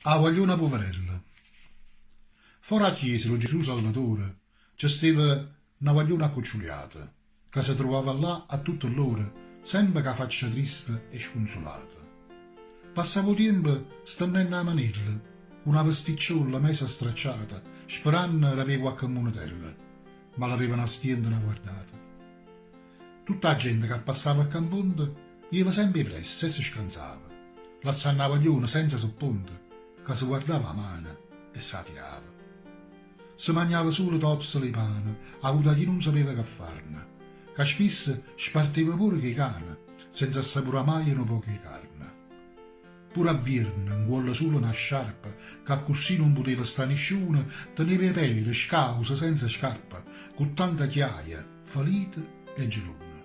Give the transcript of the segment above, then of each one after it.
A guagliona poverella. Fora a chiesa lo Gesù Salvatore c'è stava una guagliona accucciuliata, che si trovava là a tutte l'ora, sempre che faccia triste e sconsolata. Passavo tempo stendendo a manella, una vesticciola messa stracciata, sperando di avere qualche monetella, ma l'avevano a stiendere guardata. Tutta la gente che passava a Camponte iva sempre presso e si scansava, lasciando la guagliona senza sopponte, che si guardava a mano e si tirava. Si mangiava solo tozzo le pane, avuta chi non sapeva che farne, che spesso sparteva pure che cane, senza assapurare mai un po' di carne. Pure a Virne, in vuole solo una sciarpa, che così non poteva sta nessuno, teneva i piedi scausa senza scarpa, con tanta chiaia, falita e geluna.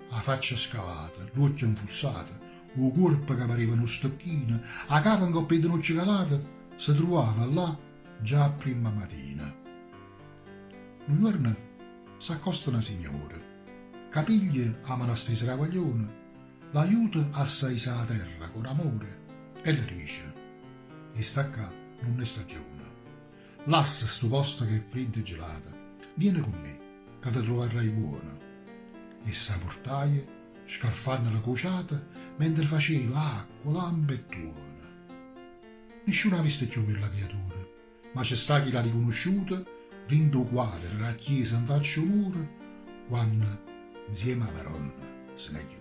La faccia scavata, l'occhio infussata, o corpo che pareva uno stocchino, a capo in coppia di noce calata, si trovava là già a prima mattina. Un giorno s'accosta una signora, capiglia a monastese la guagliona, l'aiuta a saisà la terra con amore e le dice: e sta qua non ne stagione. Lassa sto posto che è freddo e gelata, vieni con me, che ti troverai buona. E sa portaia, scarfanno la cociata, mentre faceva acqua, lampa e tuona. Nessuno ha visto più quella creatura, ma c'è sta chi l'ha riconosciuta, rindo quadro la chiesa in faccia mura, quando insieme a Maronna se ne chiude.